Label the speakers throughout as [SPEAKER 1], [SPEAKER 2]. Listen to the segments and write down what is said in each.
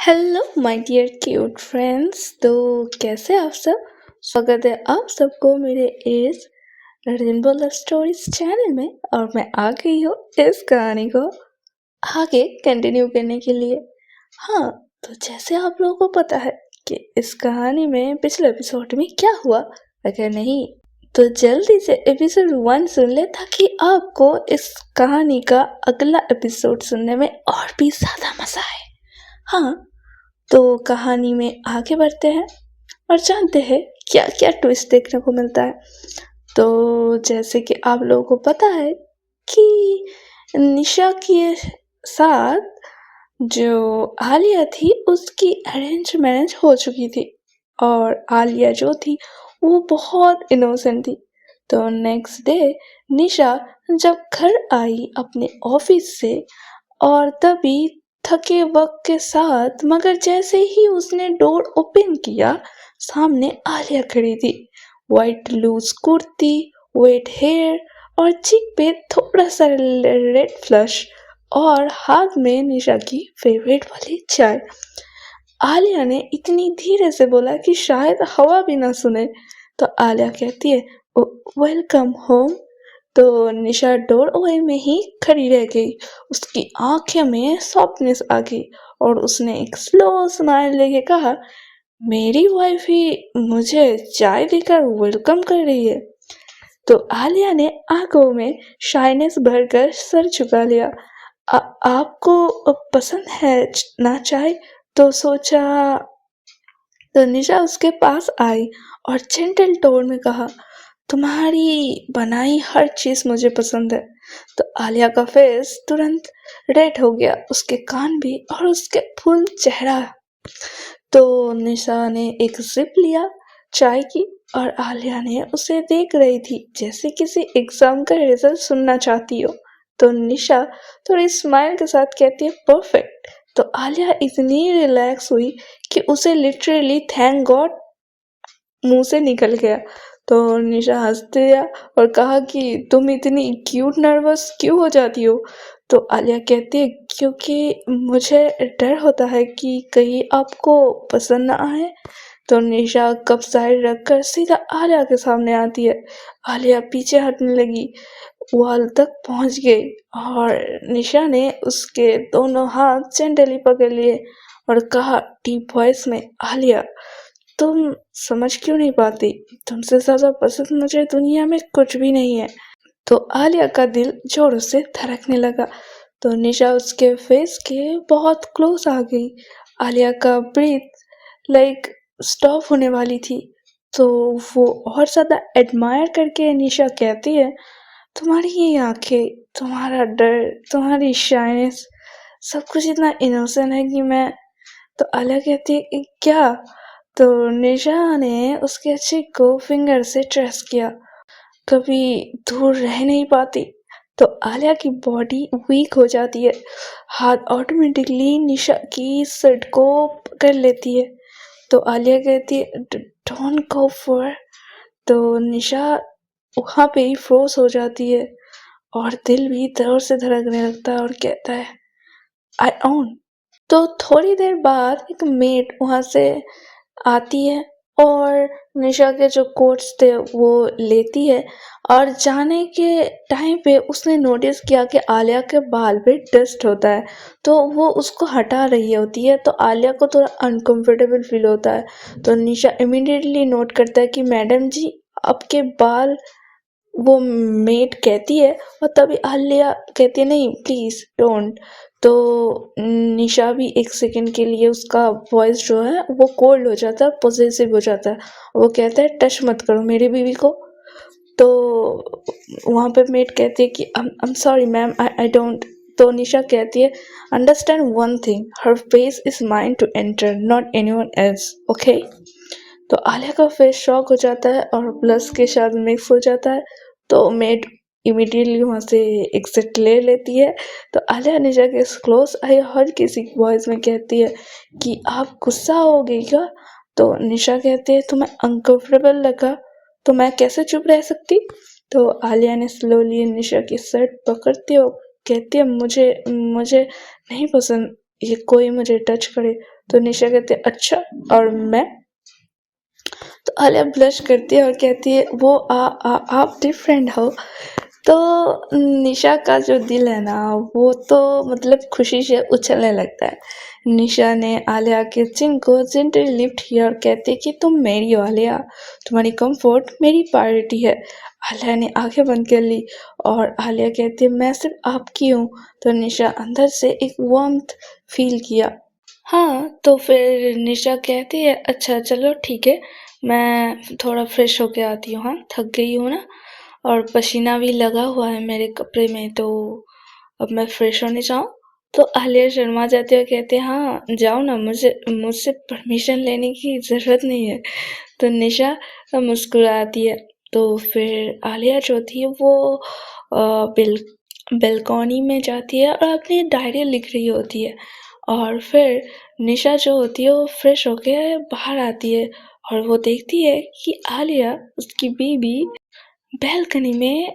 [SPEAKER 1] Hello my dear cute friends. तो कैसे आप सब। स्वागत है आप सबको मेरे इस रेनबो लव स्टोरीज चैनल में। और मैं आ गई हूँ इस कहानी को आगे कंटिन्यू करने के लिए। हाँ, तो जैसे आप लोगों को पता है कि इस कहानी में पिछले एपिसोड में क्या हुआ, अगर नहीं तो जल्दी से एपिसोड 1 सुन ले ताकि आपको इस कहानी का अगला एपिसोड सुनने में और भी ज़्यादा मज़ा आए। हाँ, तो कहानी में आगे बढ़ते हैं और जानते हैं क्या क्या ट्विस्ट देखने को मिलता है। तो जैसे कि आप लोगों को पता है कि निशा के साथ जो आलिया थी उसकी अरेंज मैरिज हो चुकी थी और आलिया जो थी वो बहुत इनोसेंट थी। तो नेक्स्ट डे निशा जब घर आई अपने ऑफिस से और तभी थके वक्त के साथ, मगर जैसे ही उसने डोर ओपन किया सामने आलिया खड़ी थी। White loose kurti, wet hair और चिक पे थोड़ा सा रेड फ्लश और हाथ में निशा की फेवरेट वाली चाय। आलिया ने इतनी धीरे से बोला कि शायद हवा भी ना सुने। तो आलिया कहती है वेलकम होम। तो निशा डोरवे में ही खड़ी रह गई। उसकी आंखें में सॉफ्टनेस आ गई और उसने एक स्लो स्माइल लेके कहा, मेरी वाइफ ही मुझे चाय देकर वेलकम कर रही है। तो आलिया ने आंखों में शाइनेस भरकर सर झुका लिया। आपको पसंद है ना चाय? तो सोचा। तो निशा उसके पास आई और जेंटल टोन में कहा, तुम्हारी बनाई हर चीज मुझे पसंद है। तो आलिया का फेस तुरंत रेड हो गया, उसके कान भी और उसके फुल चेहरा। तो निशा ने एक सिप लिया चाय की और आलिया ने उसे देख रही थी जैसे किसी एग्जाम का रिजल्ट सुनना चाहती हो। तो निशा थोड़ी स्माइल के साथ कहती है परफेक्ट। तो आलिया इतनी रिलैक्स हुई कि उसे लिटरली थैंक गॉड मुंह से निकल गया। तो निशा हंस दिया और कहा कि तुम इतनी क्यूट नर्वस क्यों हो जाती हो? तो आलिया कहती है क्योंकि मुझे डर होता है कि कहीं आपको पसंद ना आए। तो निशा कप साइड रखकर सीधा आलिया के सामने आती है। आलिया पीछे हटने लगी, वॉल तक पहुंच गई और निशा ने उसके दोनों हाथ जेंटली पकड़ लिए और कहा डीप वॉइस में, आलिया तुम समझ क्यों नहीं पाती? तुमसे ज्यादा पसंद मुझे दुनिया में कुछ भी नहीं है। तो आलिया का दिल जोरों से धड़कने लगा। तो निशा उसके फेस के बहुत क्लोज आ गई। आलिया का ब्रीथ लाइक स्टॉप होने वाली थी। तो वो और ज्यादा एडमायर करके निशा कहती है, तुम्हारी ये आंखें, तुम्हारा डर, तुम्हारी शाइनेस, सब कुछ इतना इनोसेंट है कि मैं। तो आलिया कहती है "ये क्या?" तो निशा ने उसके चिक को फिंगर से ट्रेस किया। कभी दूर रह नहीं पाती। तो आलिया की बॉडी वीक हो जाती है, हाथ ऑटोमेटिकली निशा की शर्ट को पकड़ लेती है। तो आलिया कहती है डोंट गो फॉर। तो निशा वहाँ पे ही फ्रोज हो जाती है और दिल भी जोर से धड़कने लगता है और कहता है आई ओन। तो थोड़ी देर बाद एक मेड वहाँ से आती है और निशा के जो कोट्स थे वो लेती है और जाने के टाइम पे उसने नोटिस किया कि आलिया के बाल पे डस्ट होता है। तो वो उसको हटा रही होती है। तो आलिया को थोड़ा अनकंफर्टेबल फील होता है। तो निशा इमीडिएटली नोट करता है कि मैडम जी आपके बाल, वो मेड कहती है और तभी आलिया कहती है नहीं प्लीज डोंट। तो निशा भी एक सेकंड के लिए उसका वॉइस जो है वो कोल्ड हो जाता है, पॉसेसिव हो जाता है। वो कहता है टच मत करो मेरी बीवी को। तो वहाँ पे मेड कहती है कि I'm sorry ma'am, I don't. तो निशा कहती है understand one thing, her face is mine to enter not anyone else, okay. तो आलिया का फेस शॉक हो जाता है और ब्लश के साथ मिक्स हो जाता है। तो मेड इमीडिएटली वहाँ से एग्जिट ले लेती है। तो आलिया निशा के क्लोज आई हर किसी वॉइस में कहती है कि आप गुस्सा हो गई क्या? तो निशा कहती है तुम्हें अनकंफर्टेबल लगा तो मैं कैसे चुप रह सकती? तो आलिया ने स्लोली निशा की शर्ट पकड़ती हो कहती है मुझे मुझे नहीं पसंद ये कोई मुझे टच करे। तो निशा कहती है अच्छा और मैं। तो आलिया ब्लश करती है और कहती है वो आप डिफरेंट हो। तो निशा का जो दिल है ना वो तो मतलब खुशी से उछलने लगता है। निशा ने आलिया के चिन को जेंटली लिफ्ट किया और कहती है कि तुम मेरी हो आलिया, तुम्हारी कंफर्ट मेरी प्रायोरिटी है। आलिया ने आंखें बंद कर ली और आलिया कहती है मैं सिर्फ आपकी हूँ। तो निशा अंदर से एक वार्मथ फील किया। हाँ, तो फिर निशा कहती है अच्छा चलो ठीक है, मैं थोड़ा फ्रेश होके आती हूँ। हाँ, थक गई हूँ ना और पसीना भी लगा हुआ है मेरे कपड़े में, तो अब मैं फ्रेश होने जाऊँ। तो आलिया शर्मा जाते हुए कहते हैं हाँ जाओ ना, मुझसे परमिशन लेने की ज़रूरत नहीं है। तो निशा मुस्कुराती है। तो फिर आलिया जो थी वो बेलकॉनी में जाती है और अपनी डायरी लिख रही होती है। और फिर निशा जो होती है वो फ्रेश होके बाहर आती है और वो देखती है कि आलिया उसकी बीबी बैल्कनी में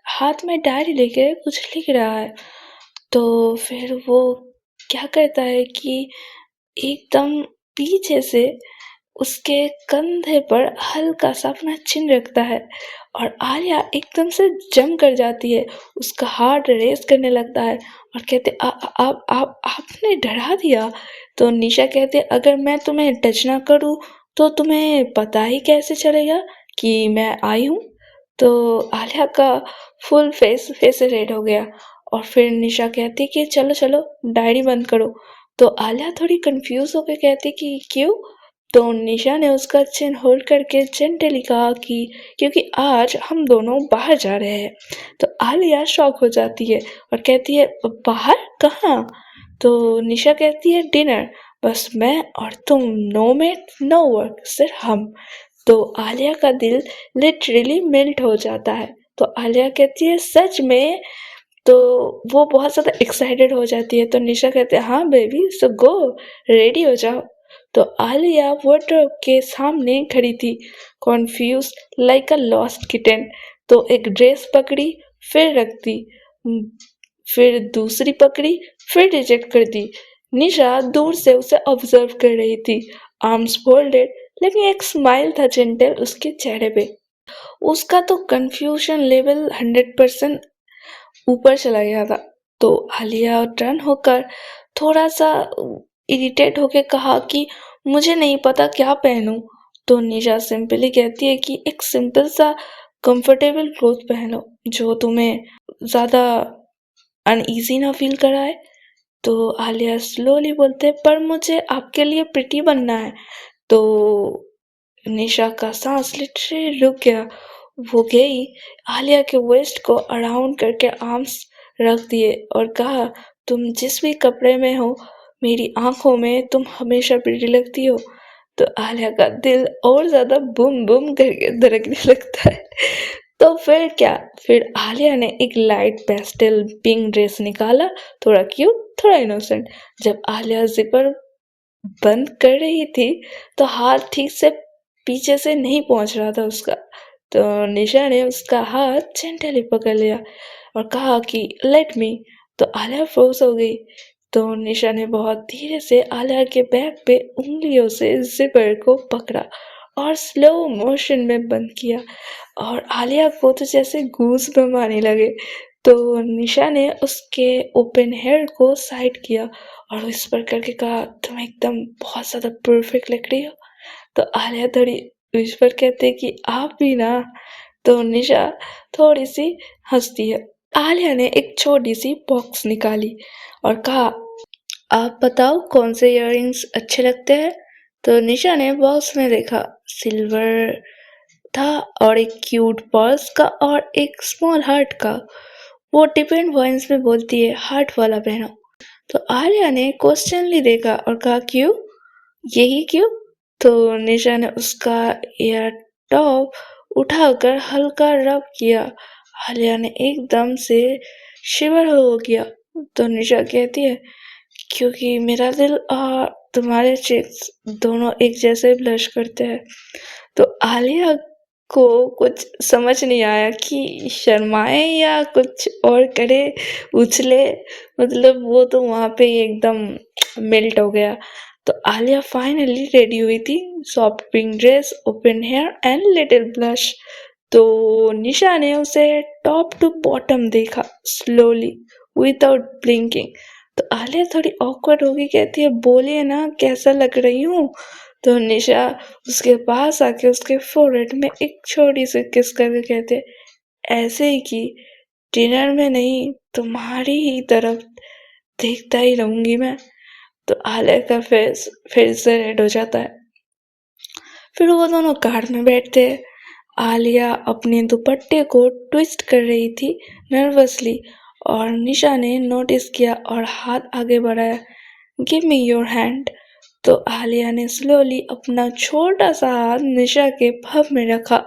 [SPEAKER 1] हाथ में डायरी लेके कुछ लिख रहा है। तो फिर वो क्या करता है कि एकदम पीछे से उसके कंधे पर हल्का सा अपना चिन रखता है और आलिया एकदम से जम कर जाती है, उसका हार्ट रेस करने लगता है और कहते आपने डरा दिया। तो निशा कहते अगर मैं तुम्हें टच ना करूं तो तुम्हें पता ही कैसे चलेगा कि मैं आई हूँ। तो आलिया का फुल फेस रेड हो गया और फिर निशा कहती कि चलो चलो डायरी बंद करो। तो आलिया थोड़ी कंफ्यूज होकर कहती कि क्यों। तो निशा ने उसका चिन होल्ड करके जेंटली कहा कि क्योंकि आज हम दोनों बाहर जा रहे हैं। तो आलिया शॉक हो जाती है और कहती है बाहर कहाँ। तो निशा कहती है डिनर, बस मैं और तुम, नो मेट नो वर्क, सिर्फ हम। तो आलिया का दिल लिटरली मेल्ट हो जाता है। तो आलिया कहती है सच में। तो वो बहुत ज़्यादा एक्साइटेड हो जाती है। तो निशा कहते हैं हाँ बेबी सो गो, रेडी हो जाओ। तो आलिया वार्डरोब के सामने खड़ी थी, confuse like a lost kitten. तो एक ड्रेस पकड़ी, फिर रख दी, फिर दूसरी पकड़ी, फिर रिजेक्ट कर दी। निशा दूर से उसे ऑब्जर्व कर रही थी, आर्म्स फोल्डेड, लेकिन एक स्माइल था जेंटल उसके चेहरे पे। उसका तो कंफ्यूजन लेवल 100% ऊपर चला गया था। तो आलिया टर्न होकर थोड़ा सा इरिटेट होके कहा कि मुझे नहीं पता क्या पहनूं। तो निशा सिंपली कहती है कि एक सिंपल सा कंफर्टेबल क्लोथ पहनो जो तुम्हें ज़्यादा अनईजी ना फील कराए। तो आलिया स्लोली बोलते पर मुझे आपके लिए प्रिटी बनना है। तो निशा का सांस लिटरली रुक गया। वो गई, आलिया के वेस्ट को अराउंड करके आर्म्स रख दिए और कहा तुम जिस भी कपड़े में हो मेरी आंखों में तुम हमेशा प्रिटी लगती हो। तो आलिया का दिल और ज्यादा बुम बुम करके धड़कने लगता है। तो फिर क्या, फिर आलिया ने एक लाइट पेस्टल पिंक ड्रेस निकाला, थोड़ा क्यूट थोड़ा इनोसेंट। जब आलिया जिपर बंद कर रही थी तो हाथ ठीक से पीछे से नहीं पहुंच रहा था उसका। तो निशा ने उसका हाथ जेंटली पकड़ लिया और कहा कि लेट मी। तो आलिया फ्रोज हो गई। तो निशा ने बहुत धीरे से आलिया के बैक पे उंगलियों से जिपर को पकड़ा और स्लो मोशन में बंद किया और आलिया को तो जैसे गूज बम आने लगे। तो निशा ने उसके ओपन हेयर को साइड किया और विस्पर करके कहा तुम एकदम बहुत ज़्यादा परफेक्ट लग रही हो। तो आलिया थोड़ी विस्पर कहते कि आप भी ना। तो निशा थोड़ी सी हंसती है। आलिया ने एक छोटी सी बॉक्स निकाली और कहा आप बताओ कौन से इयररिंग्स अच्छे लगते हैं। तो निशा ने बॉक्स में देखा, सिल्वर था और एक क्यूट पर्स का और एक स्मॉल हार्ट का। वो डिपेंड वॉइस में बोलती है हार्ट वाला पहनो। तो आर्या ने क्वेश्चनली देखा और कहा क्यों, यही क्यों। तो निशा ने उसका ईयर टॉप उठाकर हल्का रब किया। आलिया ने एकदम से शिवर हो गया। तो निशा कहती है क्योंकि मेरा दिल और तुम्हारे चेक्स दोनों एक जैसे ब्लश करते हैं। तो आलिया को कुछ समझ नहीं आया कि शर्माए या कुछ और करे, उछले, मतलब वो तो वहाँ पे ही एकदम मेल्ट हो गया। तो आलिया फाइनली रेडी हुई थी, soft pink dress, open hair and little blush. तो निशा ने उसे टॉप टू बॉटम देखा स्लोली विदाउट ब्लिंकिंग। तो आलिया थोड़ी ऑकवर्ड होगी, कहती है बोलिए ना कैसा लग रही हूँ। तो निशा उसके पास आके उसके फोrehead में एक छोटी सी किस करके कहते, ऐसे ही कि डिनर में नहीं तुम्हारी ही तरफ देखता ही रहूंगी मैं। तो आलिया का फेस फिर से रेड हो जाता है। फिर वो दोनों कार में बैठते हैं। आलिया अपने दुपट्टे को ट्विस्ट कर रही थी नर्वसली, और निशा ने नोटिस किया और हाथ आगे बढ़ाया, गिव मी योर हैंड। तो आलिया ने स्लोली अपना छोटा सा हाथ निशा के भव में रखा।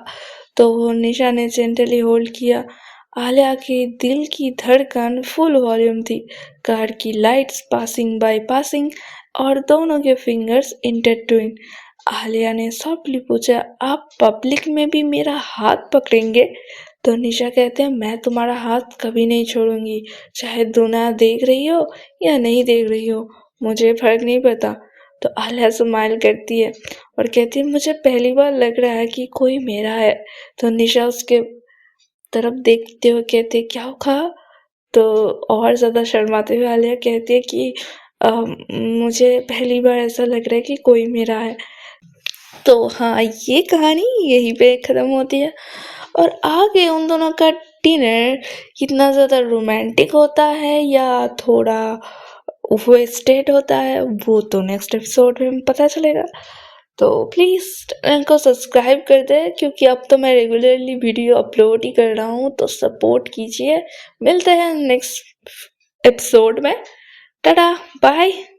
[SPEAKER 1] तो निशा ने जेंटली होल्ड किया। आलिया के दिल की धड़कन फुल वॉल्यूम थी, कार की लाइट्स पासिंग बाय पासिंग, और दोनों के फिंगर्स इंटरट्विन। आलिया ने सॉफ्टली पूछा, आप पब्लिक में भी मेरा हाथ पकड़ेंगे? तो निशा कहते हैं, मैं तुम्हारा हाथ कभी नहीं छोड़ूंगी, चाहे दुनिया देख रही हो या नहीं देख रही हो, मुझे फर्क नहीं पड़ता। तो आलिया स्माइल करती है और कहती है, मुझे पहली बार लग रहा है कि कोई मेरा है। तो निशा उसके तरफ देखते हुए कहती है, क्या कहा? तो और ज़्यादा शर्माते हुए आलिया कहती है कि मुझे पहली बार ऐसा लग रहा है कि कोई मेरा है। तो हाँ, ये कहानी यहीं पे ख़त्म होती है। और आगे उन दोनों का डिनर कितना ज़्यादा रोमांटिक होता है या थोड़ा वेस्टेड होता है, वो तो नेक्स्ट एपिसोड में पता चलेगा। तो प्लीज़ चैनल को सब्सक्राइब कर दें, क्योंकि अब तो मैं रेगुलरली वीडियो अपलोड ही कर रहा हूँ, तो सपोर्ट कीजिए। मिलते हैं नेक्स्ट एपिसोड में। टाटा, बाय।